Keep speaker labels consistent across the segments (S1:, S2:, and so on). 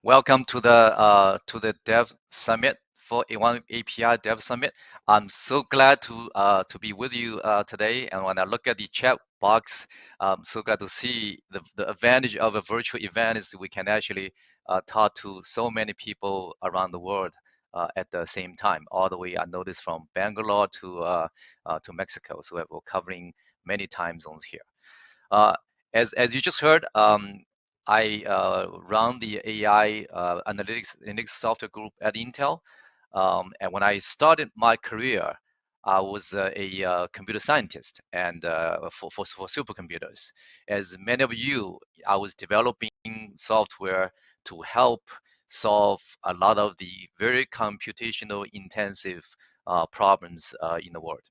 S1: Welcome to the Dev Summit for oneAPI Dev Summit. I'm so glad to be with you today. And when I look at the chat box, I'm so glad to see the advantage of a virtual event is we can actually talk to so many people around the world at the same time. All the way I noticed from Bangalore to Mexico. So we're covering many time zones here. Uh, as you just heard, I run the AI analytics software group at Intel. And when I started my career, I was a computer scientist and for supercomputers. As many of you, I was developing software to help solve a lot of the very computational intensive problems in the world.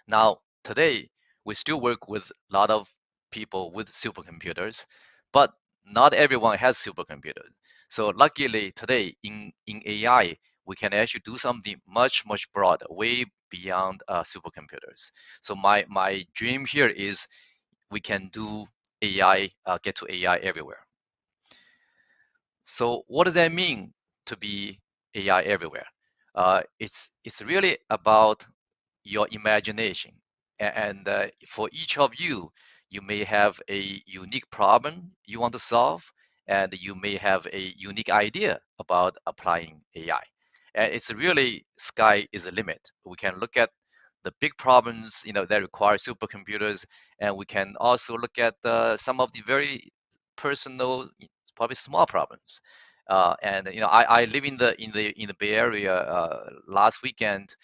S1: Now, today, we still work with a lot of people with supercomputers, but not everyone has supercomputers. So luckily today in AI, we can actually do something much broader, way beyond supercomputers. So my dream here is we can do AI, get to AI everywhere. So what does that mean to be AI everywhere? It's really about your imagination. And for each of you, you may have a unique problem you want to solve, and you may have a unique idea about applying AI. And it's really sky is the limit. We can look at the big problems, that require supercomputers, and we can also look at some of the very personal, probably small problems. And I live in the Bay Area. Last weekend,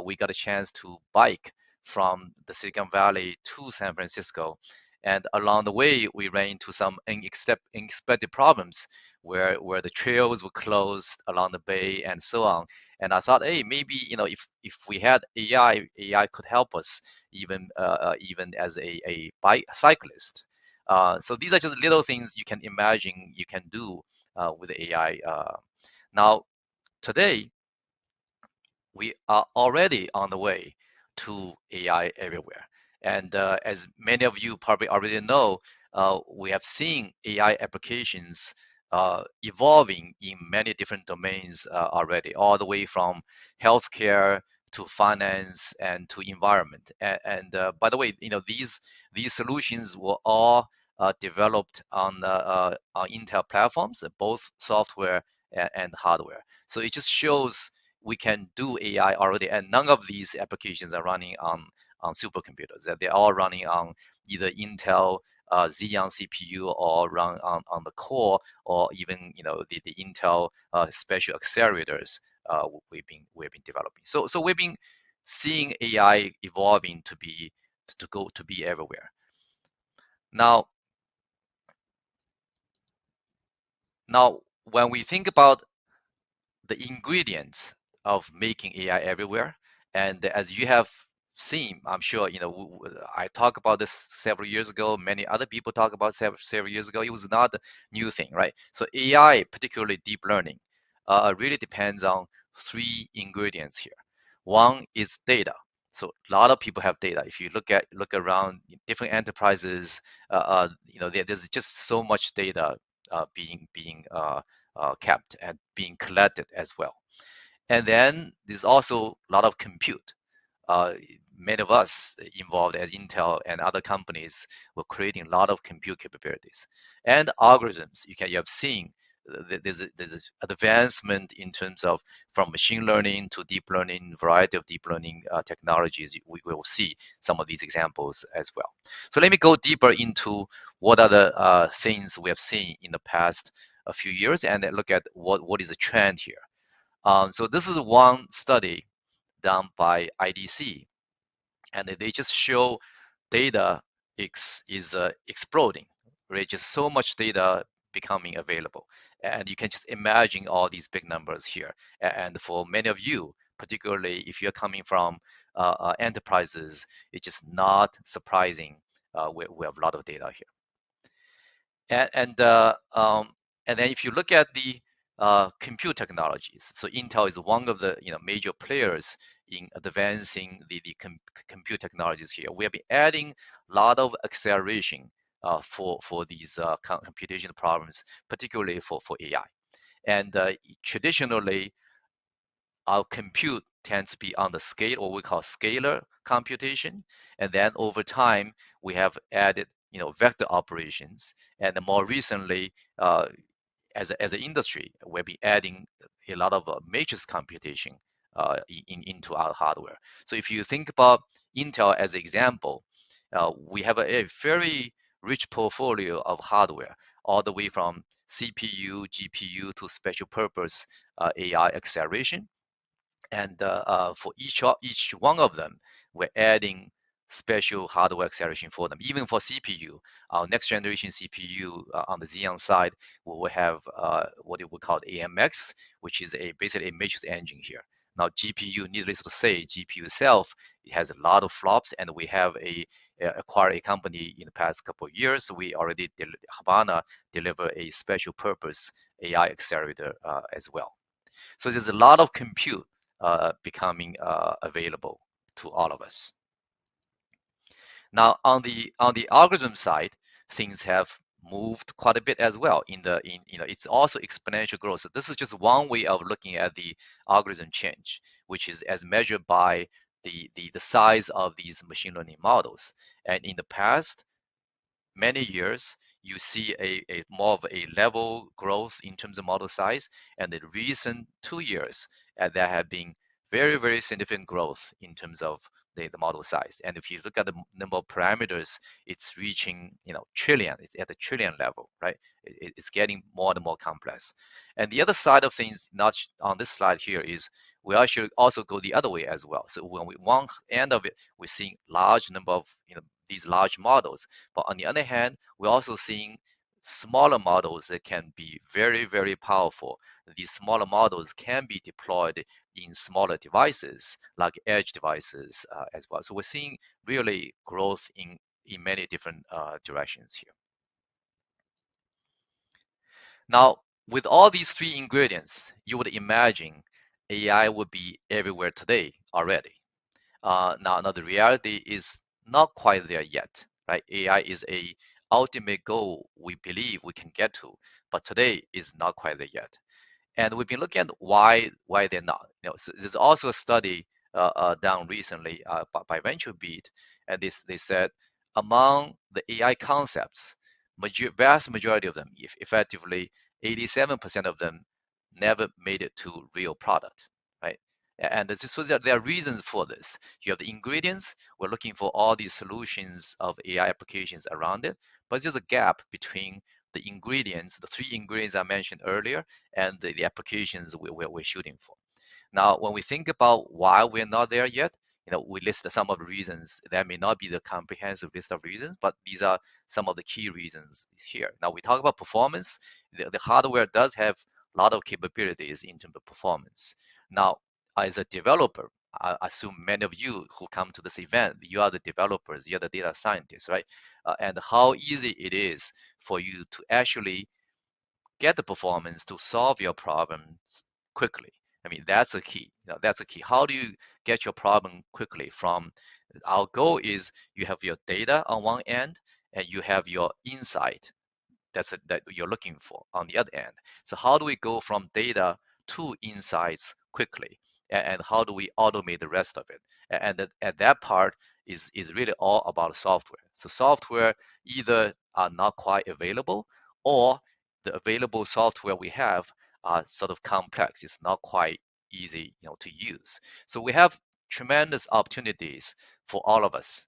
S1: we got a chance to bike from the Silicon Valley to San Francisco. And along the way, we ran into some unexpected problems where the trails were closed along the bay and so on. And I thought, hey, maybe if we had AI could help us even as a bike cyclist. So these are just little things you can imagine you can do with AI. Now, today, we are already on the way to AI everywhere. And as many of you probably already know, we have seen AI applications evolving in many different domains already, all the way from healthcare to finance and to environment. And by the way, these solutions were all developed on Intel platforms, both software and hardware. So it just shows we can do AI already, and none of these applications are running on supercomputers. They're all running on either Intel Xeon CPU or run on the core, or even the Intel special accelerators we've been developing. So we've been seeing AI evolving to be everywhere. Now, when we think about the ingredients of making AI everywhere. And as you have seen, I'm sure, I talked about this several years ago. Many other people talk about several years ago. It was not a new thing, right? So AI, particularly deep learning, really depends on three ingredients here. One is data. So a lot of people have data. If you look around different enterprises, there's just so much data being kept and being collected as well. And then there's also a lot of compute. Uh, Many of us involved as Intel and other companies were creating a lot of compute capabilities and algorithms. You have seen there's advancement in terms of from machine learning to deep learning, variety of deep learning technologies. We will see some of these examples as well. So let me go deeper into what are the things we have seen in the past a few years and look at what is the trend here. So this is one study done by IDC, and they just show data is exploding, right? Just so much data becoming available, and you can just imagine all these big numbers here. And for many of you, particularly if you're coming from enterprises, it's just not surprising. We have a lot of data here. And then if you look at the compute technologies, so Intel is one of the major players in advancing the compute technologies here. We have been adding a lot of acceleration for these computational problems, particularly for AI. And traditionally, our compute tends to be on the scale, what we call scalar computation. And then over time, we have added, vector operations. And more recently, as an industry, we'll be adding a lot of matrix computation into our hardware. So if you think about Intel as an example, we have a very rich portfolio of hardware, all the way from CPU, GPU to special purpose AI acceleration. And for each one of them, we're adding special hardware acceleration for them. Even for CPU, our next generation CPU on the Xeon side, we will have what we call AMX, which is basically a matrix engine here. Now GPU, needless to say, GPU itself, it has a lot of flops, and we have acquired a company in the past couple of years. So we already Habana deliver a special purpose AI accelerator as well. So there's a lot of compute becoming available to all of us. Now, on the algorithm side, things have moved quite a bit as well. It's also exponential growth. So this is just one way of looking at the algorithm change, which is as measured by the size of these machine learning models. And in the past many years, you see a more of a level growth in terms of model size. And the recent 2 years, there have been very, very significant growth in terms of the model size. And if you look at the number of parameters, it's reaching, trillion. It's at the trillion level, right? It's getting more and more complex. And the other side of things, not on this slide here, is we should also go the other way as well. So when one end of it, we're seeing large number of, these large models. But on the other hand, we're also seeing smaller models that can be very, very powerful. These smaller models can be deployed in smaller devices, like edge devices as well. So we're seeing really growth in many different directions here. Now, with all these three ingredients, you would imagine AI would be everywhere today already. Now, the reality is not quite there yet, right? AI is a ultimate goal we believe we can get to, but today is not quite there yet. And we've been looking at why they're not. So there's also a study done recently by VentureBeat, and they said among the AI concepts, vast majority of them, if effectively 87% of them, never made it to real product, right? And so there are reasons for this. You have the ingredients. We're looking for all these solutions of AI applications around it, but there's a gap between the ingredients, the three ingredients I mentioned earlier, and the applications we're shooting for. Now, when we think about why we're not there yet, we list some of the reasons. That may not be the comprehensive list of reasons, but these are some of the key reasons here. Now, we talk about performance. The hardware does have a lot of capabilities in terms of performance. Now, as a developer, I assume many of you who come to this event, you are the developers, you're the data scientists, right? And how easy it is for you to actually get the performance to solve your problems quickly. I mean, that's a key. That's a key. How do you get your problem quickly from our goal is you have your data on one end and you have your insight that you're looking for on the other end. So how do we go from data to insights quickly? And how do we automate the rest of it? And that part is really all about software. So software either are not quite available, or the available software we have are sort of complex. It's not quite easy, to use. So we have tremendous opportunities for all of us.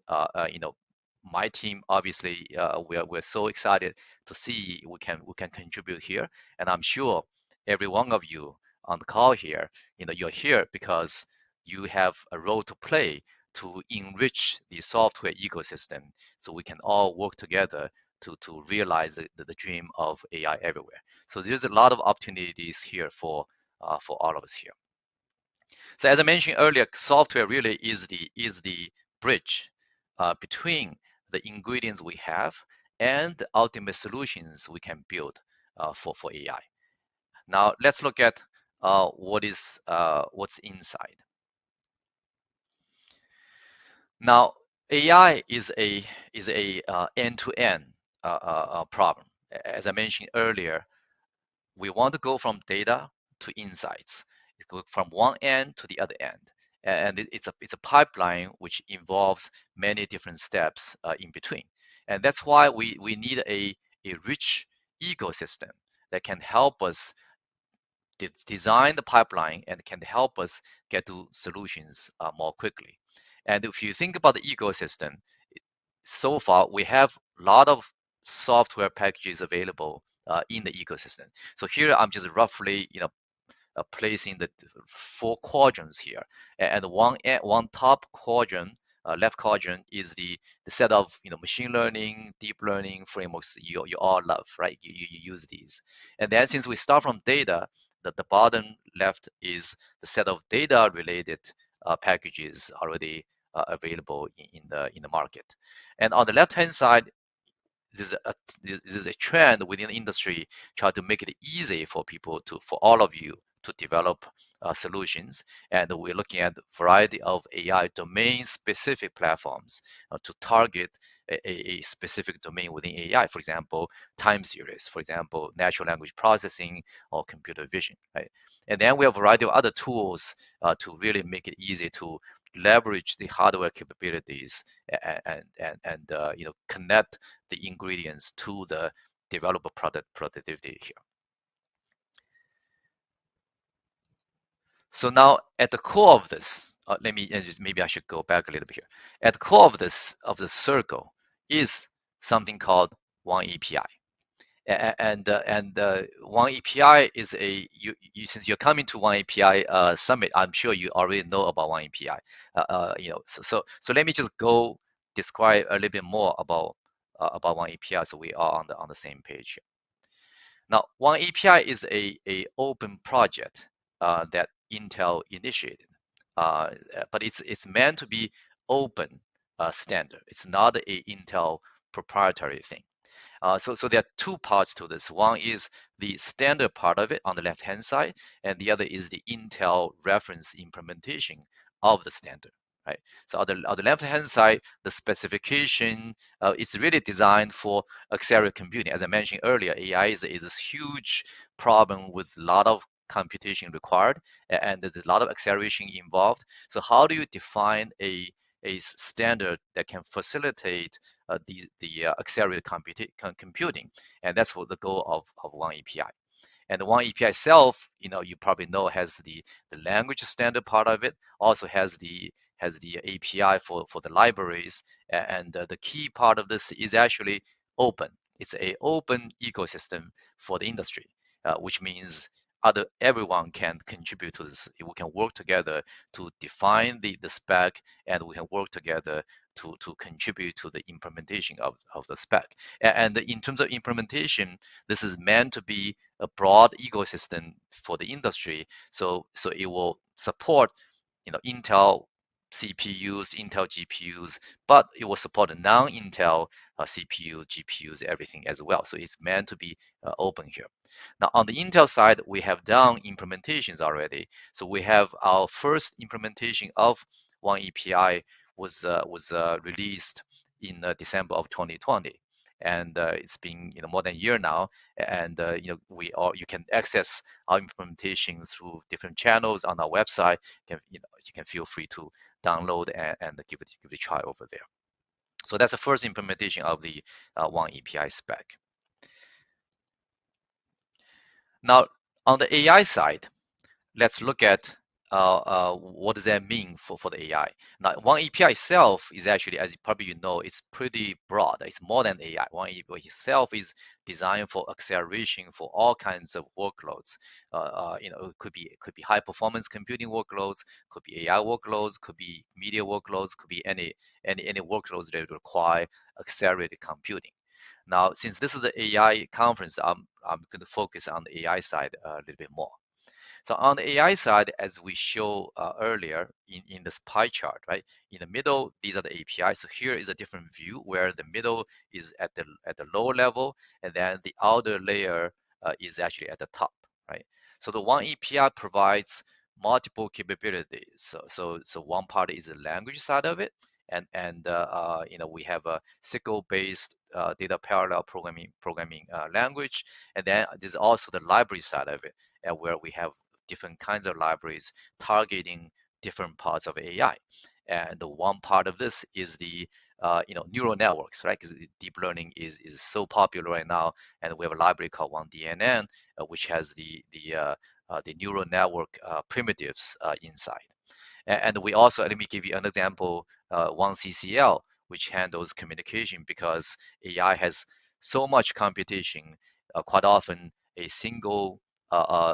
S1: My team, obviously, we're so excited to see we can contribute here, and I'm sure every one of you on the call here, you're here because you have a role to play to enrich the software ecosystem, so we can all work together to realize the dream of AI everywhere. So there's a lot of opportunities here for all of us here. So as I mentioned earlier, software really is the bridge between the ingredients we have and the ultimate solutions we can build for AI. Now let's look at what's inside. Now AI is a end-to-end problem. As I mentioned earlier, we want to go from data to insights. Go from one end to the other end, and it's a pipeline which involves many different steps in between. And that's why we need a rich ecosystem that can help us design the pipeline and can help us get to solutions more quickly. And if you think about the ecosystem, so far we have a lot of software packages available in the ecosystem. So here I'm just roughly, placing the four quadrants here. And one top quadrant, left quadrant, is the set of machine learning, deep learning frameworks you all love, right? You use these. And then since we start from data, the bottom left is the set of data related packages already available in the market. And on the left hand side, there's a trend within the industry try to make it easy for people for all of you to develop solutions. And we're looking at a variety of AI domain specific platforms to target a specific domain within AI. For example, time series, for example, natural language processing or computer vision, right? And then we have a variety of other tools to really make it easy to leverage the hardware capabilities and connect the ingredients to the developer product productivity here. So now at the core of this, maybe I should go back a little bit here. At the core of the circle is something called oneAPI. And oneAPI is since you're coming to oneAPI summit, I'm sure you already know about oneAPI. So let me just go describe a little bit more about oneAPI so we are on the same page here. Now, oneAPI is a open project that Intel initiated, but it's meant to be open standard. It's not a Intel proprietary thing. So there are two parts to this. One is the standard part of it on the left-hand side, and the other is the Intel reference implementation of the standard, right? So on the left-hand side, the specification is really designed for accelerated computing. As I mentioned earlier, AI is this huge problem with a lot of computation required, and there's a lot of acceleration involved. So how do you define a standard that can facilitate the accelerated computing, and that's what the goal of oneAPI. And the oneAPI itself, you probably know, has the language standard part of it, also has the API for the libraries, and the key part of this is actually open. It's a open ecosystem for the industry, which means everyone can contribute to this. We can work together to define the spec, and we can work together to contribute to the implementation of the spec. And in terms of implementation, this is meant to be a broad ecosystem for the industry. So it will support Intel CPUs, Intel GPUs, but it will support non-Intel CPU, GPUs, everything as well. So it's meant to be open here. Now on the Intel side, we have done implementations already. So we have our first implementation of oneAPI was released in December of 2020. And it's been more than a year now, and you can access our implementation through different channels on our website. You can feel free to download and give it a try over there. So that's the first implementation of the oneAPI spec. Now on the AI side, let's look at what does that mean for the AI. Now, oneAPI itself is actually, as probably you know, it's pretty broad. It's more than AI. oneAPI itself is designed for acceleration for all kinds of workloads. It could be high performance computing workloads, could be AI workloads, could be media workloads, could be any workloads that require accelerated computing. Now, since this is the AI conference, I'm going to focus on the AI side a little bit more. So on the AI side, as we show earlier in this pie chart, right? In the middle, these are the APIs. So here is a different view where the middle is at the lower level, and then the outer layer is actually at the top, right? So the oneAPI provides multiple capabilities. So one part is the language side of it, and we have a SQL-based data parallel programming language, and then there's also the library side of it, where we have different kinds of libraries targeting different parts of AI. And the one part of this is the neural networks, right? Because deep learning is so popular right now, and we have a library called oneDNN, which has the neural network primitives inside. And we also, let me give you an example, oneCCL, which handles communication because AI has so much computation. Quite often, a single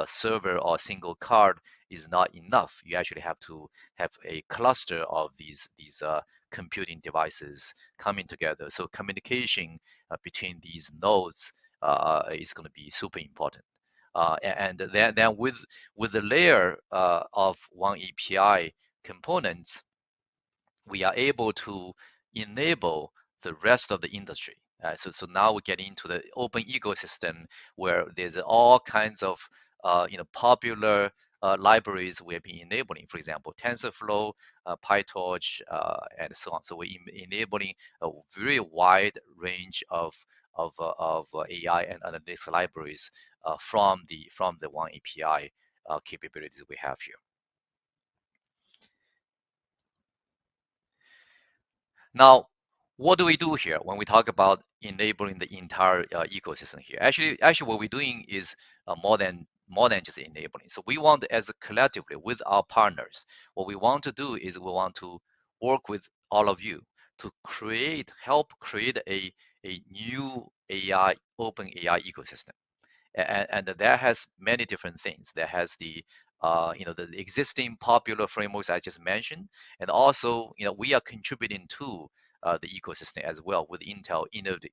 S1: server or single card is not enough. You actually have to have a cluster of these computing devices coming together. So communication between these nodes is going to be super important. And then with the layer of oneAPI components, we are able to enable the rest of the industry. So now we get into the open ecosystem where there's all kinds of popular libraries we have been enabling. For example, TensorFlow, PyTorch, and so on. So we're enabling a very wide range of AI and analytics libraries from the oneAPI capabilities we have here. Now, what do we do here when we talk about enabling the entire ecosystem here? Actually, what we're doing is more than just enabling. So we want, as a collectively with our partners, what we want to do is we want to work with all of you to help create a new AI, open AI ecosystem. And that has many different things. That has the existing popular frameworks I just mentioned, and also we are contributing to the ecosystem as well with Intel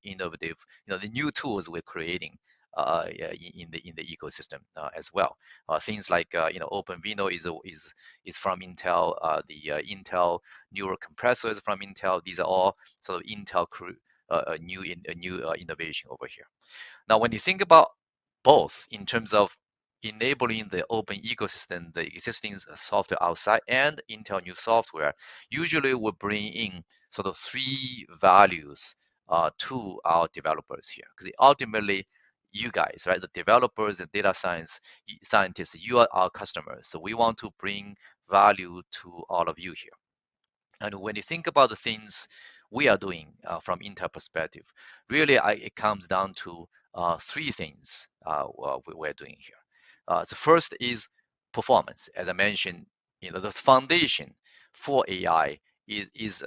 S1: innovative the new tools we're creating in the ecosystem as well. Things like OpenVINO is from Intel. The Intel neural compressors from Intel. These are all sort of Intel new innovation over here. Now, when you think about both in terms of enabling the open ecosystem, the existing software outside, and Intel new software, usually we bring in sort of three values to our developers here. Because ultimately, you guys, right, the developers and data scientists, you are our customers. So we want to bring value to all of you here. And when you think about the things we are doing from Intel perspective, really it comes down to three things we're doing here. So first is performance. As I mentioned, the foundation for AI is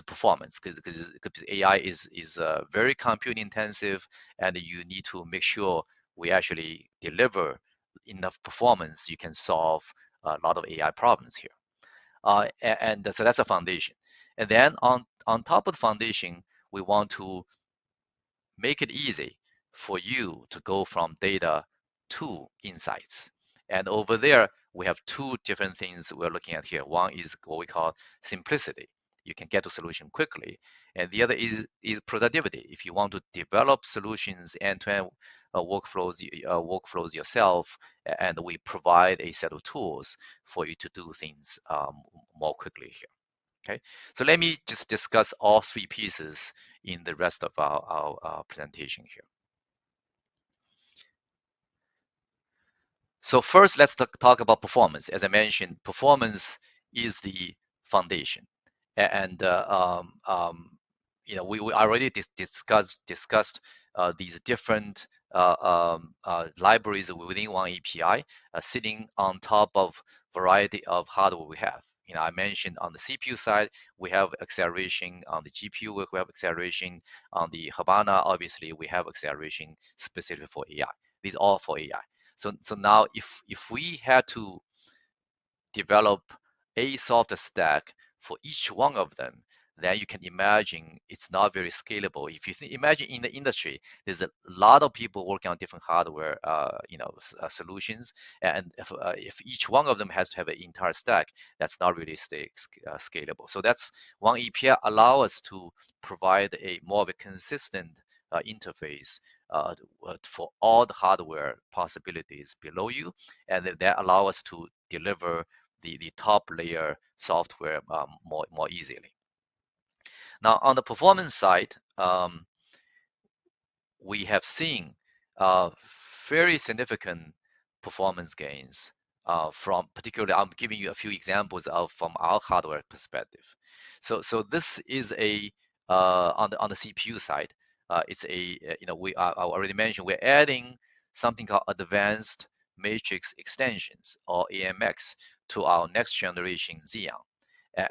S1: performance because AI is very compute intensive, and you need to make sure we actually deliver enough performance you can solve a lot of AI problems here. And so that's a foundation. And then on top of the foundation, we want to make it easy for you to go from data to insights. And over there, we have two different things we're looking at here. One is what we call simplicity. You can get to solution quickly. And the other is productivity. If you want to develop solutions end-to-end workflows yourself, and we provide a set of tools for you to do things more quickly here. Okay, so let me just discuss all three pieces in the rest of our presentation here. So first, let's talk about performance. As I mentioned, performance is the foundation, and we already discussed these different libraries within oneAPI sitting on top of variety of hardware we have. I mentioned on the CPU side, we have acceleration. On the GPU, we have acceleration. On the Habana, obviously, we have acceleration specific for AI. These are all for AI. So now if we had to develop a software stack for each one of them, then you can imagine it's not very scalable. If you imagine in the industry, there's a lot of people working on different hardware, solutions, and if each one of them has to have an entire stack, that's not really scalable. So that's oneAPI allow us to provide a more of a consistent interface for all the hardware possibilities below you, and that allow us to deliver the top layer software more easily. Now on the performance side, we have seen very significant performance gains from particularly, I'm giving you a few examples of from our hardware perspective. So this is a on the CPU side. It's a I already mentioned we're adding something called advanced matrix extensions or AMX to our next generation Xeon,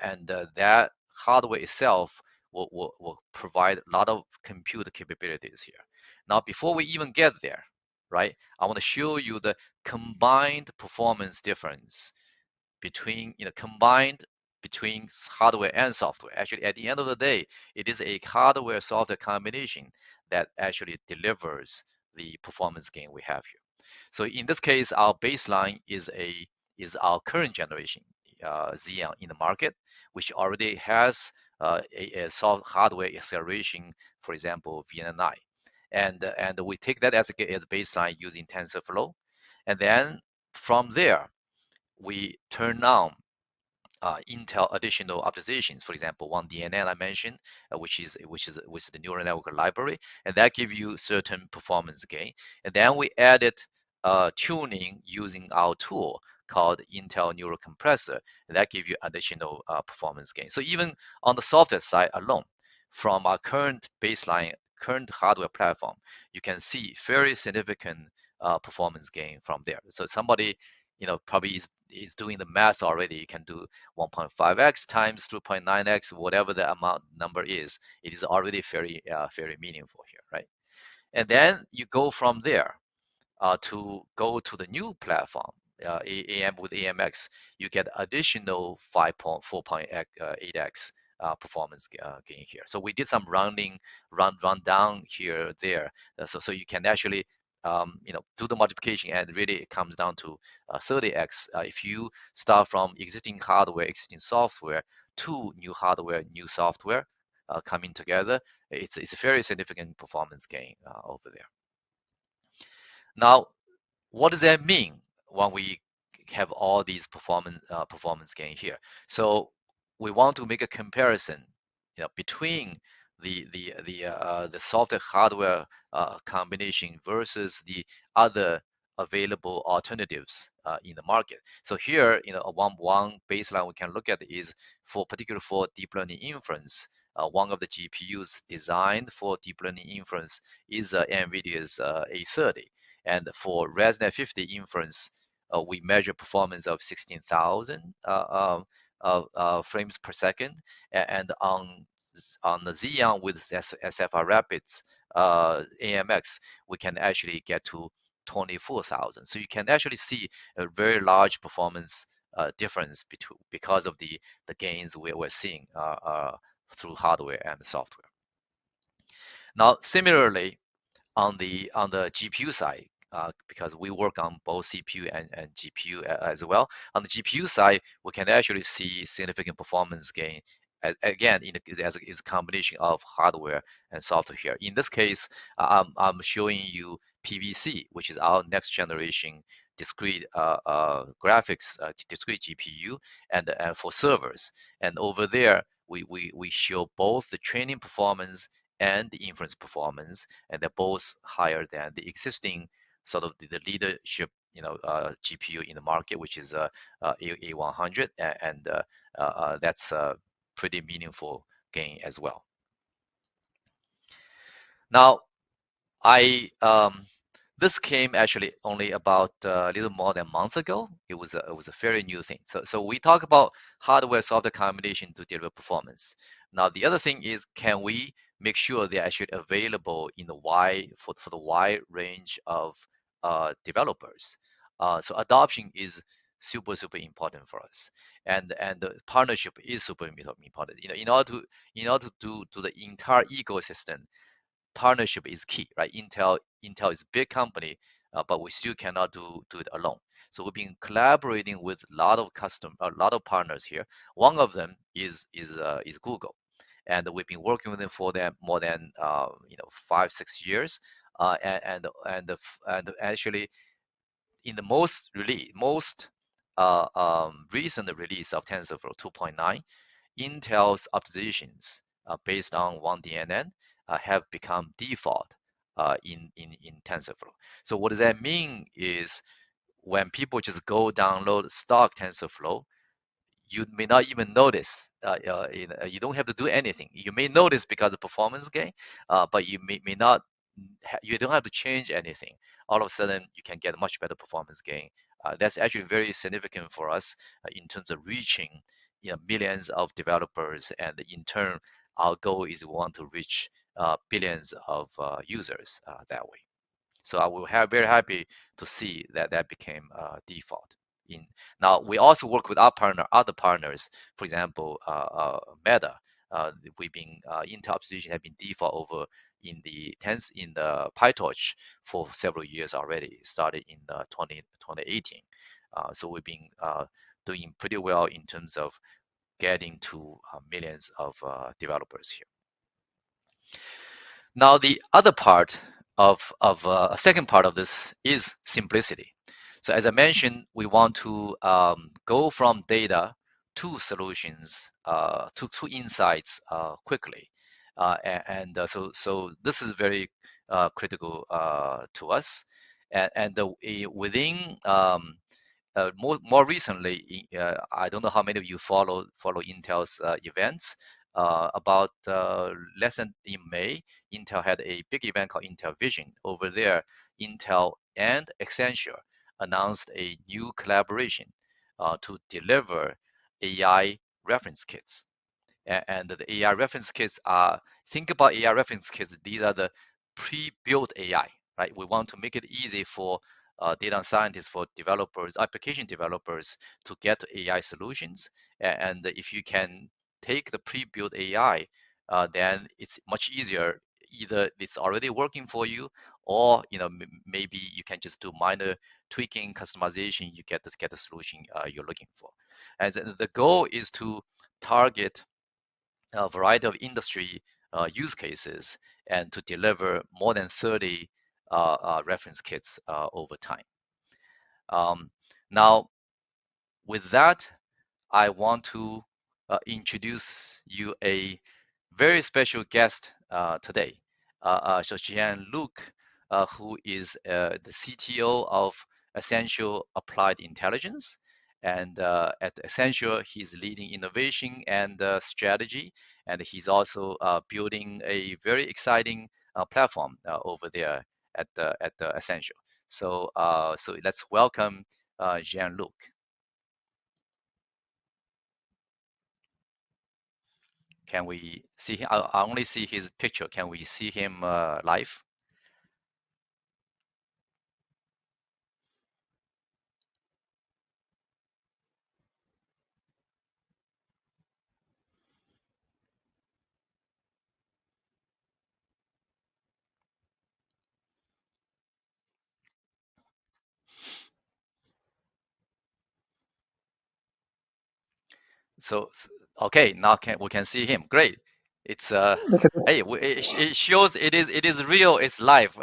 S1: and that hardware itself will provide a lot of compute capabilities here. Now, before we even get there, right, I want to show you the combined performance difference between, combined between hardware and software. Actually, at the end of the day, it is a hardware software combination that actually delivers the performance gain we have here. So in this case, our baseline is our current generation Xeon in the market, which already has a soft hardware acceleration, for example, VNNI. And we take that as a baseline using TensorFlow. And then from there, we turn on Intel additional optimizations, for example, oneDNN I mentioned, which is the neural network library, and that gives you certain performance gain. And then we added tuning using our tool called Intel Neural Compressor, and that gives you additional performance gain. So even on the software side alone, from our current baseline, current hardware platform, you can see very significant performance gain from there. So somebody probably is doing the math already. You can do 1.5x times 2.9x, whatever the amount number is. It is already very meaningful here, right? And then you go from there to go to the new platform, AM with AMX, you get additional 5.4.8x performance gain here. So we did some run down here there, so you can actually do the multiplication, and really it comes down to 30x if you start from existing hardware, existing software to new hardware, new software coming together. It's a very significant performance gain over there. Now, what does that mean when we have all these performance gain here? So we want to make a comparison, between the software hardware combination versus the other available alternatives in the market. So here, one baseline we can look at is particular for deep learning inference. One of the GPUs designed for deep learning inference is NVIDIA's A30. And for ResNet 50 inference, we measure performance of 16,000 frames per second. And on the Xeon with SFR Rapids AMX, we can actually get to 24,000. So you can actually see a very large performance difference because of the gains we're seeing through hardware and software. Now, similarly, on the GPU side, because we work on both CPU and GPU as well. On the GPU side, we can actually see significant performance gain. Again, as a combination of hardware and software here. In this case, I'm showing you PVC, which is our next generation discrete graphics, discrete GPU, and for servers. And over there, we show both the training performance and the inference performance, and they're both higher than the existing sort of the leadership GPU in the market, which is A100, and that's a pretty meaningful gain as well. Now, this came actually only about a little more than a month ago. It was a very new thing. So we talk about hardware software combination to deliver performance. Now the other thing is, can we make sure they're actually available in the for the wide range of developers? So adoption is super important for us, and the partnership is super important. In order to do the entire ecosystem, partnership is key, right? Intel is a big company, but we still cannot do it alone. So we've been collaborating with a lot of partners here. One of them is Google, and we've been working with them for more than 5-6 years. And actually, in the most recent release of TensorFlow 2.9, Intel's optimizations based on oneDNN have become default in TensorFlow. So what does that mean is when people just go download stock TensorFlow, you may not even notice. You don't have to do anything. You may notice because of performance gain, but you may not. You don't have to change anything. All of a sudden, you can get much better performance gain. That's actually very significant for us in terms of reaching, millions of developers, and in turn, our goal is we want to reach billions of users that way. So I will have very happy to see that that became default. In now, we also work with our other partners. For example, Meta. We've been Intel application have been default over in the PyTorch for several years already. Started in 2018. So we've been doing pretty well in terms of getting to millions of developers here. Now, the other part of a second part of this is simplicity. So as I mentioned, we want to go from data to solutions, to insights quickly. So this is very critical to us. Within more recently, I don't know how many of you follow Intel's events. About less than in May, Intel had a big event called Intel Vision. Over there, Intel and Accenture announced a new collaboration to deliver AI reference kits. And the AI reference kits are, think about AI reference kits, these are the pre-built AI, right? We want to make it easy for data scientists, for developers, application developers to get to AI solutions. And if you can take the pre-built AI, then it's much easier. Either it's already working for you, or maybe you can just do minor tweaking, customization, you get the solution you're looking for. And the goal is to target a variety of industry use cases and to deliver more than 30 reference kits over time. Now, with that, I want to introduce you a very special guest today. So Jean-Luc, who is the CTO of Accenture Applied Intelligence. And at Accenture, he's leading innovation and strategy. And he's also building a very exciting platform over there at Accenture. So let's welcome Jean-Luc. Can we see him? I only see his picture. Can we see him live? So okay, now we can see him. Great. It's hey, it shows it is real. It's live.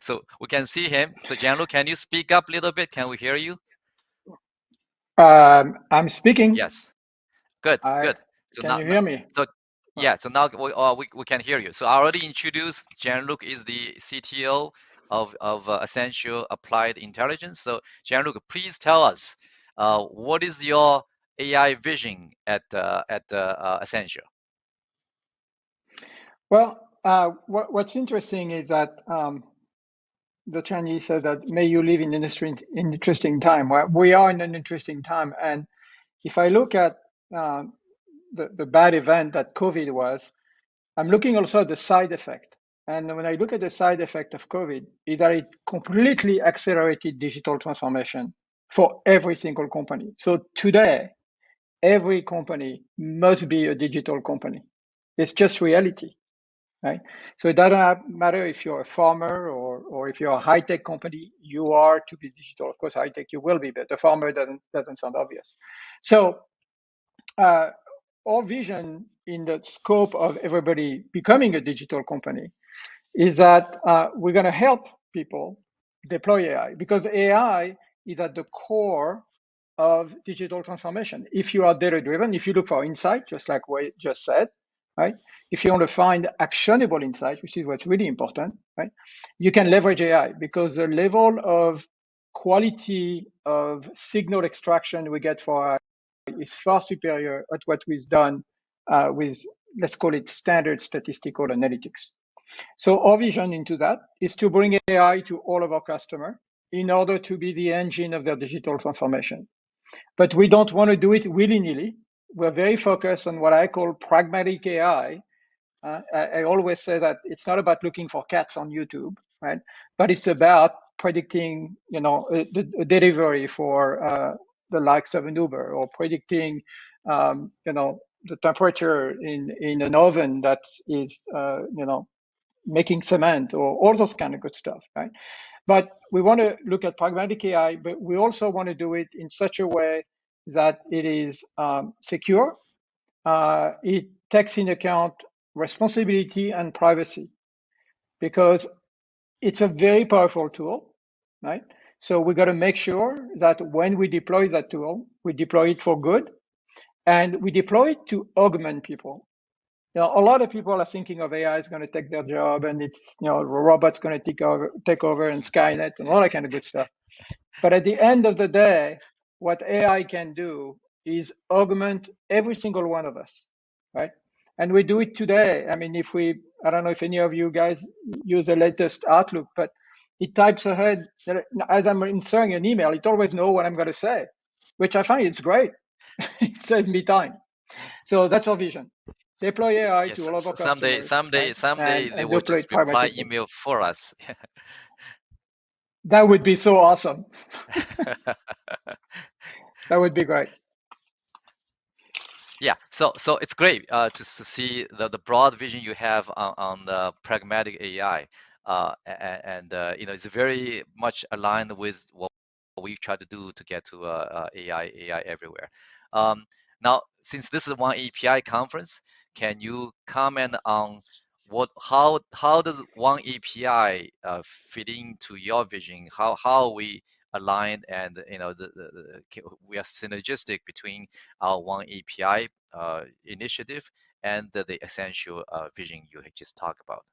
S1: So we can see him. So Gianluca, can you speak up a little bit? Can we hear you?
S2: I'm speaking.
S1: Yes. Good. Good. So
S2: Can you hear me?
S1: So yeah. So now we can hear you. So I already introduced Gianluca is the CTO of Accenture Applied Intelligence. So Gianluca, please tell us what is your AI vision at Accenture?
S2: Well, what's interesting is that the Chinese said that may you live in an interesting time. Well, we are in an interesting time, and if I look at the bad event that COVID was, I'm looking also at the side effect. And when I look at the side effect of COVID, is that it completely accelerated digital transformation for every single company. So today, every company must be a digital company. It's just reality, right? So it doesn't matter if you're a farmer or if you're a high-tech company, you are to be digital. Of course, high-tech you will be, but the farmer doesn't sound obvious. So our vision in the scope of everybody becoming a digital company is that we're going to help people deploy AI, because AI is at the core of digital transformation. If you are data driven, if you look for insight, just like Wei just said, right? If you want to find actionable insights, which is what's really important, right? You can leverage AI because the level of quality of signal extraction we get for AI is far superior at what we've done with, let's call it standard statistical analytics. So our vision into that is to bring AI to all of our customers in order to be the engine of their digital transformation. But we don't want to do it willy-nilly. We're very focused on what I call pragmatic AI. I always say that it's not about looking for cats on YouTube, right? But it's about predicting, the delivery for the likes of an Uber, or predicting, the temperature in an oven that is, making cement, or all those kind of good stuff, right? But we want to look at pragmatic AI, but we also want to do it in such a way that it is secure. It takes in account responsibility and privacy, because it's a very powerful tool, right? So we got to make sure that when we deploy that tool, we deploy it for good, and we deploy it to augment people. A lot of people are thinking of AI is going to take their job, and it's, robots going to take over, and Skynet and all that kind of good stuff. But at the end of the day, what AI can do is augment every single one of us, right? And we do it today. I mean, I don't know if any of you guys use the latest Outlook, but it types ahead. As I'm inserting an email, it always knows what I'm going to say, which I find it's great. It saves me time. So that's our vision. Deploy AI to
S1: Yes,
S2: all of our
S1: someday,
S2: customers, right?
S1: someday they
S2: And
S1: will
S2: deploy
S1: just
S2: it
S1: reply
S2: pragmatically.
S1: email for us.
S2: That would be so awesome. That would be great.
S1: Yeah, so it's great to see the broad vision you have on the pragmatic AI, and it's very much aligned with what we try to do to get to AI everywhere. Um, Now, since this is one API conference, can you comment on how does one API fit into your vision? How we aligned, and we are synergistic between our one API initiative and the essential vision you had just talked about.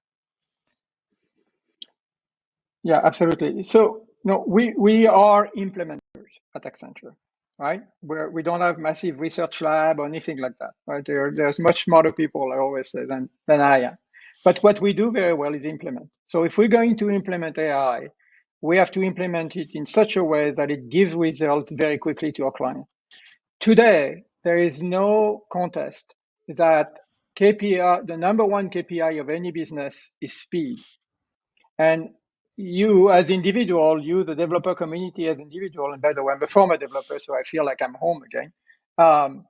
S2: Yeah, absolutely. So, no, we are implementers at Accenture, right? We don't have massive research lab or anything like that, right? There's much smarter people, I always say, than I am. But what we do very well is implement. So if we're going to implement AI, we have to implement it in such a way that it gives results very quickly to our client. Today, there is no contest that KPI, the number one KPI of any business is speed. And you as individual, you, the developer community as individual, and by the way, I'm a former developer, so I feel like I'm home again. Um,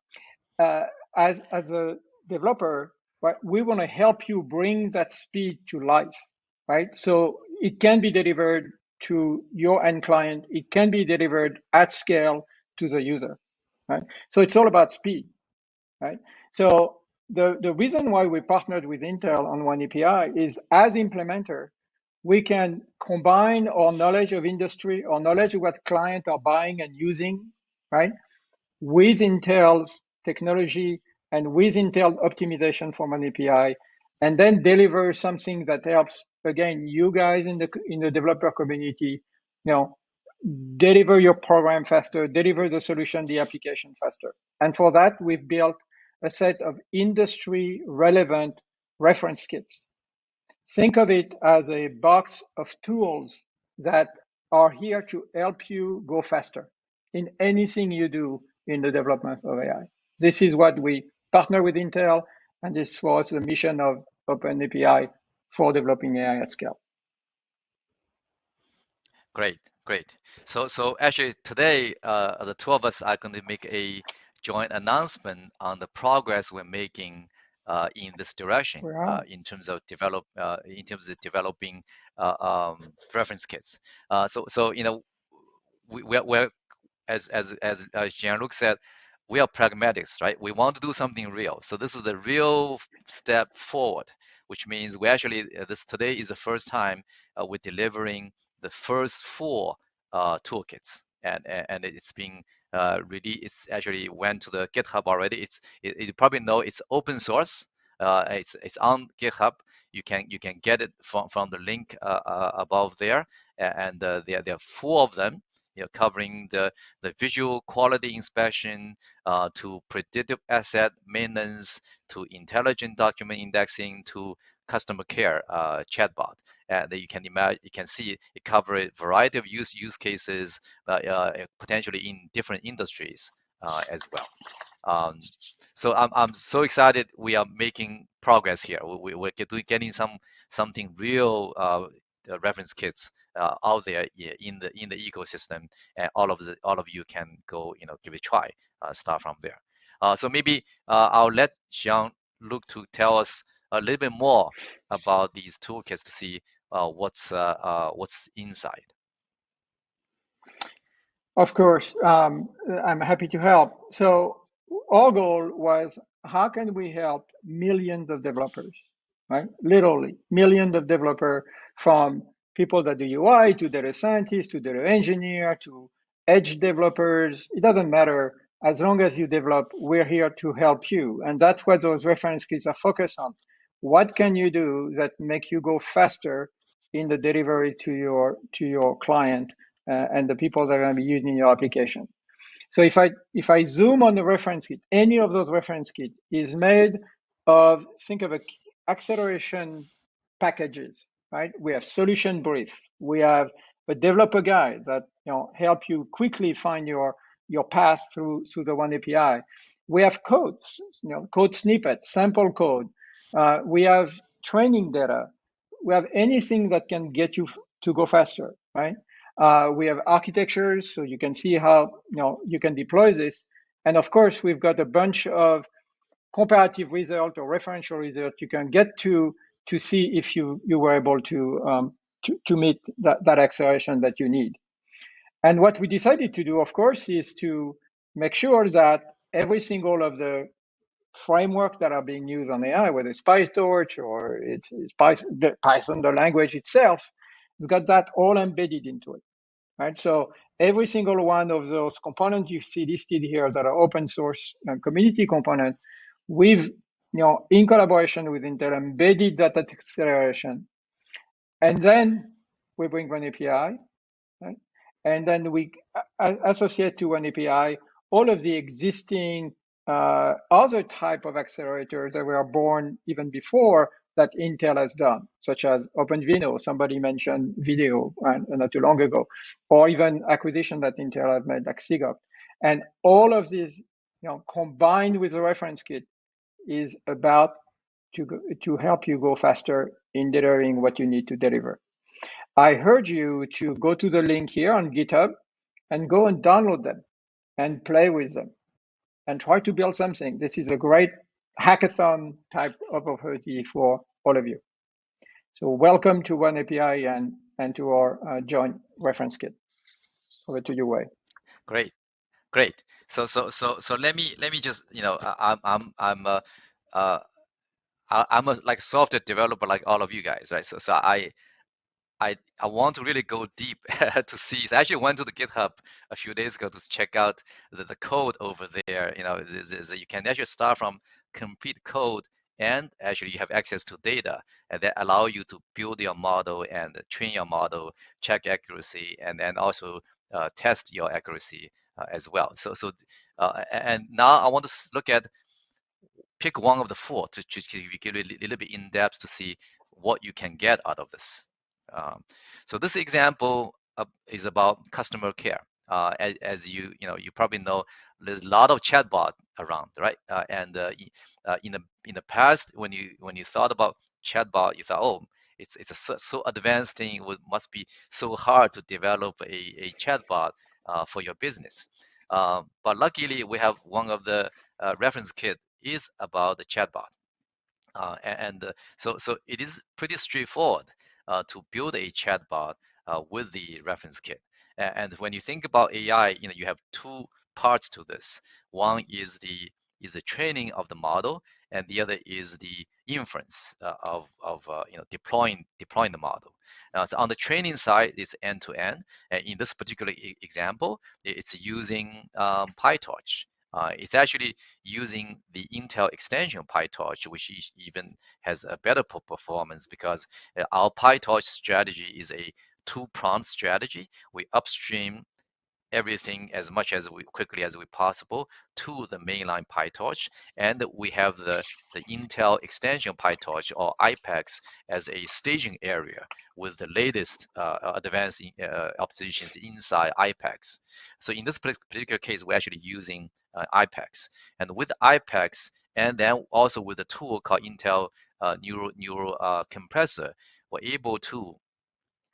S2: as a developer, right, we want to help you bring that speed to life, right? So it can be delivered to your end client. It can be delivered at scale to the user, right? So it's all about speed, right? So the reason why we partnered with Intel on oneAPI is, as implementer, we can combine our knowledge of industry, our knowledge of what clients are buying and using, right, with Intel's technology and with Intel optimization for oneAPI, and then deliver something that helps, again, you guys in the developer community, deliver your program faster, deliver the solution, the application faster. And for that, we've built a set of industry relevant reference kits. Think of it as a box of tools that are here to help you go faster in anything you do in the development of AI. This is what we partner with Intel, and this was the mission of oneAPI for developing AI at scale.
S1: Great, great. So actually today, the two of us are going to make a joint announcement on the progress we're making in this direction
S2: Wow.
S1: in terms of developing reference kits. So we're as Jean-Luc said, we are pragmatics, right? We want to do something real. So this is the real step forward, which means we actually this today is the first time we're delivering the first four toolkits, and it's being really, it's actually went to the GitHub already. You probably know it's open source. It's on GitHub. You can get it from the link above there, and there are four of them. Covering the visual quality inspection, to predictive asset maintenance, to intelligent document indexing, to customer care chatbot. And you can imagine, you can see it cover a variety of use cases, potentially in different industries as well. Um, so I'm so excited we are making progress here. We're getting something real reference kits out there in the ecosystem, and all of you can go give it a try. Start from there. So maybe I'll let Jean-Luc to tell us a little bit more about these toolkits to see what's inside.
S2: Of course, I'm happy to help. So our goal was, how can we help millions of developers, right? Literally millions of developers, from people that do UI to data scientists to data engineer to edge developers. It doesn't matter. As long as you develop, we're here to help you. And that's what those reference kits are focused on. What can you do that make you go faster in the delivery to your client and the people that are going to be using your application? So if I zoom on the reference kit, any of those reference kit is made of, think of a acceleration packages, right? We have solution brief, we have a developer guide that help you quickly find your path through the oneAPI. We have codes, code snippets, sample code. We have training data. We have anything that can get you to go faster, right? We have architectures, so you can see how you can deploy this. And of course, we've got a bunch of comparative result or referential result you can get to see if you were able to meet that acceleration that you need. And what we decided to do, of course, is to make sure that every single of the frameworks that are being used on AI, whether it's PyTorch or it's Python, the language itself, it's got that all embedded into it. Right? So every single one of those components you see listed here that are open source and community component, we've, in collaboration with Intel, embedded that acceleration. And then we bring oneAPI, right? And then we associate to oneAPI all of the existing other type of accelerators that were born even before that Intel has done, such as OpenVINO. Somebody mentioned video not too long ago, or even acquisition that Intel has made, like SIGOP. And all of these, combined with the reference kit, is about to help you go faster in delivering what you need to deliver. I urge you to go to the link here on GitHub and go and download them and play with them and try to build something. This is a great hackathon type of opportunity for all of you. So welcome to oneAPI and to our joint reference kit. Over to you, Wei.
S1: Great. So let me just I'm a like software developer like all of you guys, right? So I want to really go deep to see. So I actually went to the GitHub a few days ago to check out the code over there. You can actually start from complete code, and actually you have access to data, and that allow you to build your model and train your model, check accuracy, and then also test your accuracy as well. And now I want to look at pick one of the four to give you a little bit in depth to see what you can get out of this. So this example is about customer care. As you probably know, there's a lot of chatbot around, right? And in the past, when you thought about chatbot, you thought, oh, it's a so advanced thing. It must be so hard to develop a chatbot for your business. But luckily, we have one of the reference kit is about the chatbot. So it is pretty straightforward to build a chatbot with the reference kit. And when you think about AI, you have two parts to this. One is the training of the model, and the other is the inference of deploying the model. So on the training side, it's end to end. In this particular example, it's using PyTorch. It's actually using the Intel extension PyTorch, which even has a better performance because our PyTorch strategy is a two-pronged strategy. We upstream everything as much as we quickly as we possible to the mainline PyTorch, and we have the Intel extension PyTorch or IPEX as a staging area with the latest advanced optimizations inside IPEX. So in this particular case, we're actually using IPEX, and with IPEX, and then also with a tool called Intel Neural Compressor, we're able to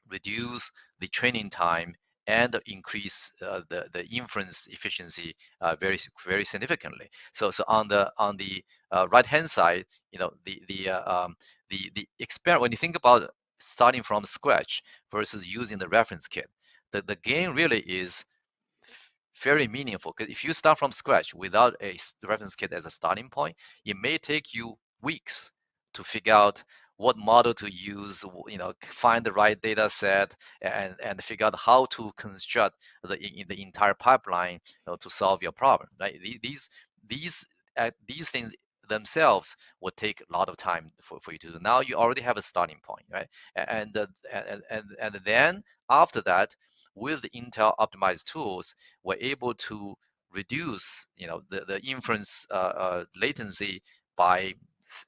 S1: reduce the training time and increase the inference efficiency very significantly. So on the right hand side, the experiment, when you think about starting from scratch versus using the reference kit, the gain really is very meaningful, because if you start from scratch without a reference kit as a starting point, it may take you weeks to figure out what model to use, find the right data set, and figure out how to construct the entire pipeline, to solve your problem. Right? These things themselves will take a lot of time for you to do. Now you already have a starting point, right? And then after that, with the Intel optimized tools, we're able to reduce, the inference latency by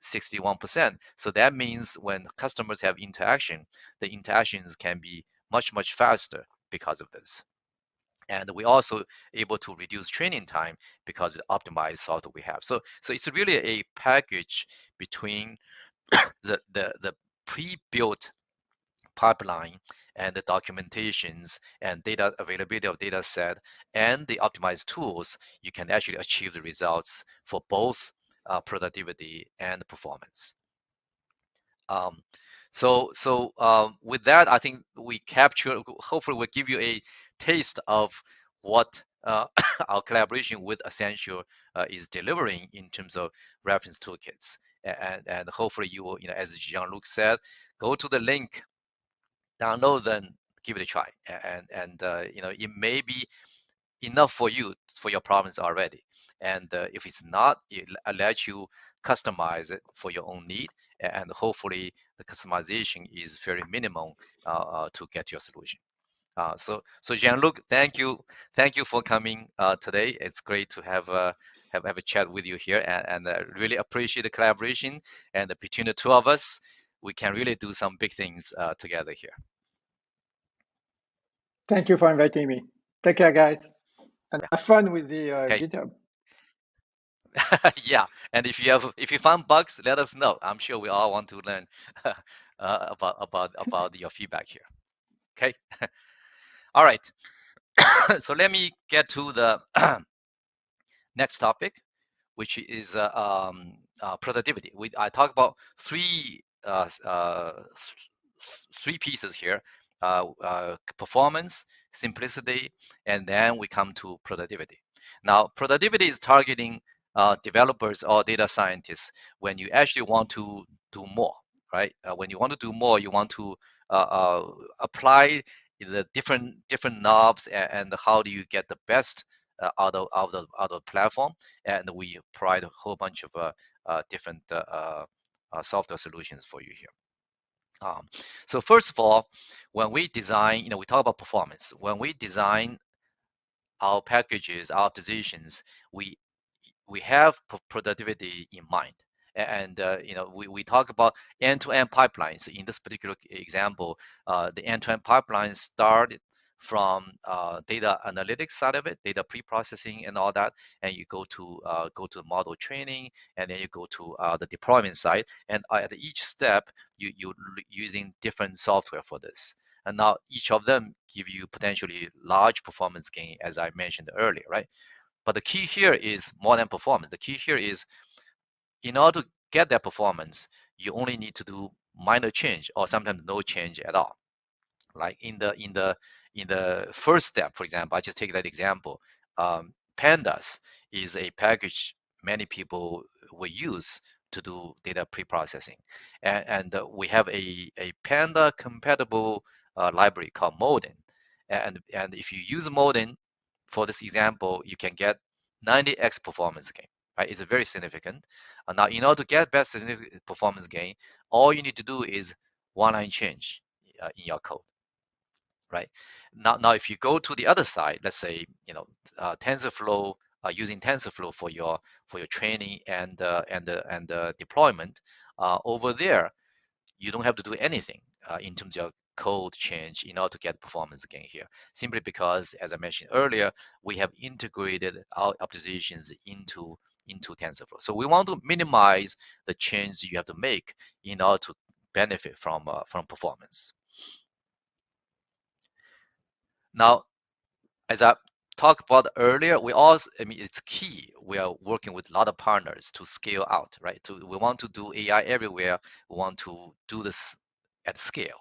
S1: 61%. So that means when customers have interaction, the interactions can be much faster because of this. And we also able to reduce training time because of the optimized software we have. So it's really a package between the pre-built pipeline and the documentations and data availability of data set and the optimized tools. You can actually achieve the results for both productivity and performance. With that, I think we capture, hopefully we'll give you a taste of what our collaboration with Accenture is delivering in terms of reference toolkits. And hopefully you will, as Jean-Luc said, go to the link, download them, give it a try. And it may be enough for you, for your problems already. And if it's not, it lets you customize it for your own need. And hopefully the customization is very minimal to get your solution. So Jean-Luc, thank you for coming today. It's great to have a chat with you here, and really appreciate the collaboration. And between the two of us, we can really do some big things together here.
S2: Thank you for inviting me. Take care, guys, and have fun with the
S1: Okay.
S2: GitHub.
S1: Yeah, and if you find bugs, let us know. I'm sure we all want to learn about your feedback here. Okay. All right. So let me get to the next topic, which is productivity. I talk about three pieces here: performance, simplicity, and then we come to productivity. Now, productivity is targeting developers or data scientists when you actually want to do more, right? When you want to do more, you want to apply the different knobs, and how do you get the best out of the platform. And we provide a whole bunch of different software solutions for you here. So first of all, when we design, we talk about performance. When we design our packages, our optimizations, we have productivity in mind. And we talk about end-to-end pipelines. In this particular example, the end-to-end pipeline started from data analytics side of it, data pre-processing and all that, and you go to model training, and then you go to the deployment side, and at each step you're using different software for this. And now each of them give you potentially large performance gain, as I mentioned earlier, right? But the key here is more than performance. The key here is, in order to get that performance, you only need to do minor change or sometimes no change at all. Like in the first step, for example, I just take that example. Pandas is a package many people will use to do data pre-processing, and we have a Panda compatible library called Modin, and if you use Modin for this example, you can get 90x performance gain, right? It's very significant. Now, in order to get best significant performance gain, all you need to do is one line change in your code, right? Now, if you go to the other side, let's say, TensorFlow, using TensorFlow for your training and deployment, over there, you don't have to do anything in terms of code change in order to get performance gain here. Simply because, as I mentioned earlier, we have integrated our optimizations into TensorFlow. So we want to minimize the change you have to make in order to benefit from performance. Now, as I talked about earlier, we also, I mean, it's key. We are working with a lot of partners to scale out, right? We want to do AI everywhere. We want to do this at scale.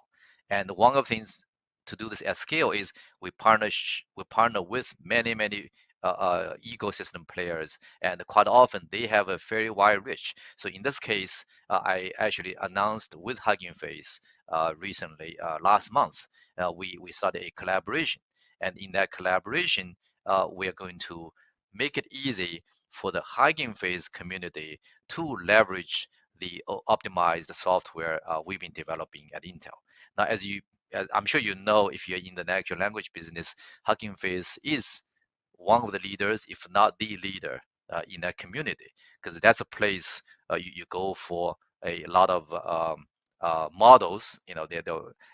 S1: And one of the things to do this at scale is we partner with many ecosystem players, and quite often they have a very wide reach. So in this case, I actually announced with HuggingFace recently, last month, we started a collaboration, and in that collaboration, we are going to make it easy for the HuggingFace community to leverage the optimized software we've been developing at Intel. Now, as I'm sure you know, if you're in the natural language business, HuggingFace is one of the leaders, if not the leader, in that community, because that's a place you go for a lot of models.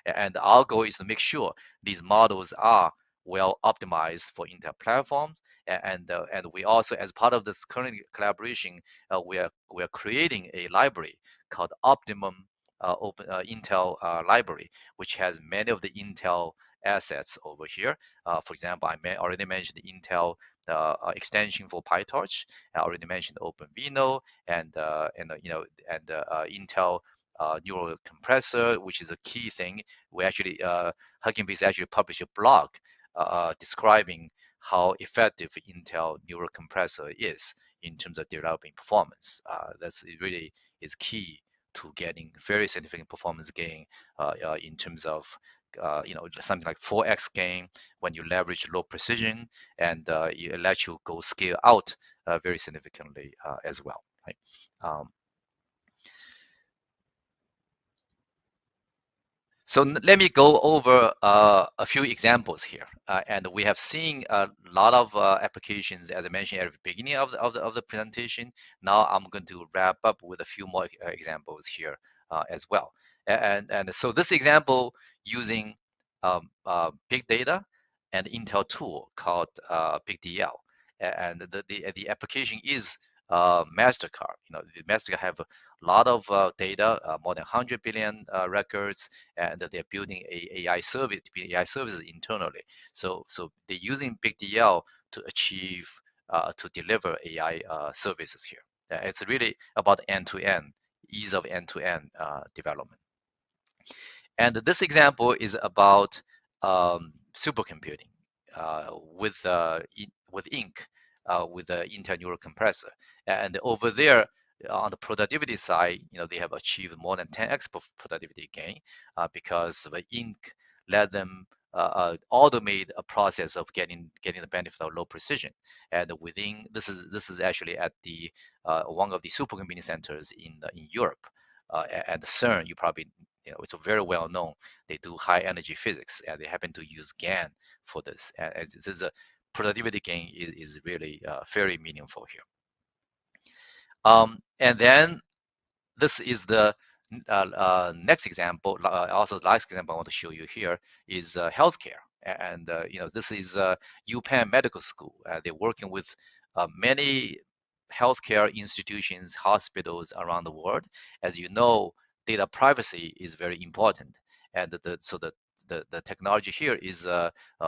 S1: And our goal is to make sure these models are well optimized for Intel platforms. And we also, as part of this current collaboration, we are creating a library called Optimum Intel library, which has many of the Intel assets over here. For example, already mentioned the Intel extension for PyTorch. I already mentioned OpenVINO and Intel neural compressor, which is a key thing. We actually HuggingFace actually published a blog describing how effective Intel neural compressor is in terms of developing performance. That's really is key to getting very significant performance gain in terms of something like 4x gain when you leverage low precision, and it lets you go scale out very significantly as well. Right? Um, So let me go over a few examples here. And we have seen a lot of applications, as I mentioned at the beginning of the presentation. Now I'm going to wrap up with a few more examples here as well. And so this example using big data and Intel tool called BigDL. And the application is Mastercard. The Mastercard have a lot of data, more than 100 billion records, and they're building a AI services internally. So they're using BigDL to achieve to deliver AI services here. It's really about end-to-end, ease of end-to-end development. And this example is about supercomputing with Ink, with the Intel neural compressor. And over there, on the productivity side, they have achieved more than 10x productivity gain because the Ink let them automate a process of getting the benefit of low precision. And within this is actually at the one of the supercomputing centers in Europe. At CERN, you probably it's very well known. They do high energy physics, and they happen to use GAN for this. And this is a productivity gain is really very meaningful here. And then this is the next example. Also, the last example I want to show you here is healthcare. And this is UPenn Medical School. They're working with many healthcare institutions, hospitals around the world. As you know, data privacy is very important, and the technology here is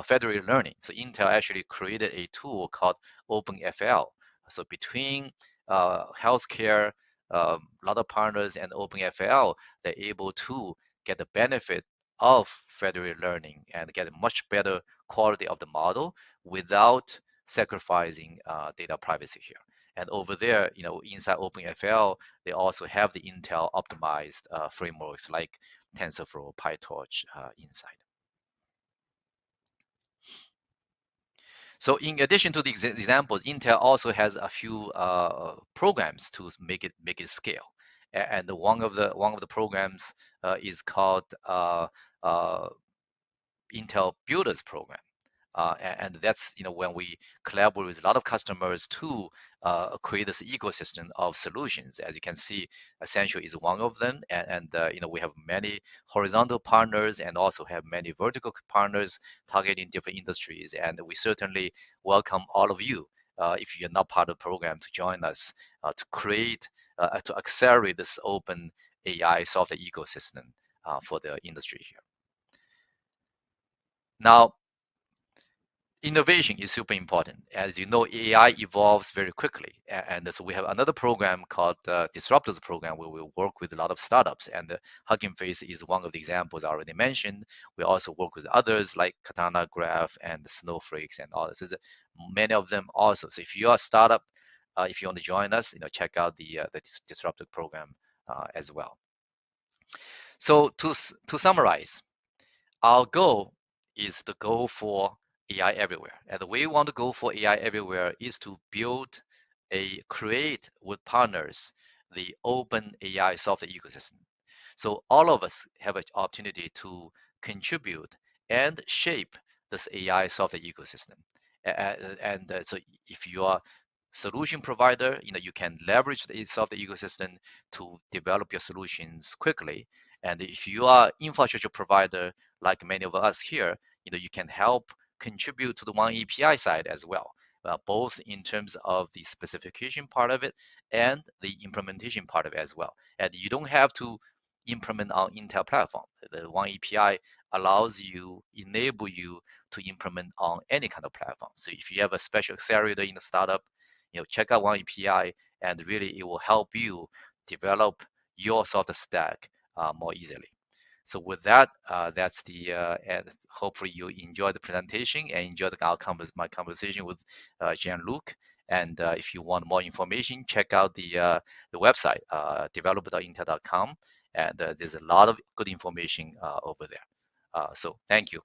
S1: federated learning. So Intel actually created a tool called OpenFL. So between healthcare, a lot of partners and OpenFL, they're able to get the benefit of federated learning and get a much better quality of the model without sacrificing data privacy here. And over there, inside OpenFL, they also have the Intel optimized frameworks like TensorFlow, PyTorch inside. So in addition to the examples, Intel also has a few programs to make it scale. And one of the programs is called uh, Intel Builders Program. And that's when we collaborate with a lot of customers to create this ecosystem of solutions. As you can see, Accenture is one of them, and we have many horizontal partners and also have many vertical partners targeting different industries. And we certainly welcome all of you, if you're not part of the program, to join us to accelerate this open AI software ecosystem for the industry here. Now, innovation is super important. As you know, AI evolves very quickly. And so we have another program called Disruptors Program, where we work with a lot of startups. And HuggingFace is one of the examples I already mentioned. We also work with others like Katana Graph and Snowflakes and all this. There's many of them also. So if you're a startup, if you want to join us, check out the Disruptor Program as well. So to summarize, our goal is to go for AI everywhere. And the way we want to go for AI everywhere is to create with partners the open AI software ecosystem. So all of us have an opportunity to contribute and shape this AI software ecosystem. And so if you are solution provider, you can leverage the software ecosystem to develop your solutions quickly. And if you are infrastructure provider, like many of us here, you can help contribute to the oneAPI side as well, both in terms of the specification part of it and the implementation part of it as well. And you don't have to implement on Intel platform. The oneAPI enable you to implement on any kind of platform. So if you have a special accelerator in the startup, check out oneAPI, and really it will help you develop your software stack more easily. So with that, and hopefully you enjoy the presentation and enjoy my conversation with Jean-Luc. And if you want more information, check out the website, developer.intel.com. And there's a lot of good information over there. So thank you.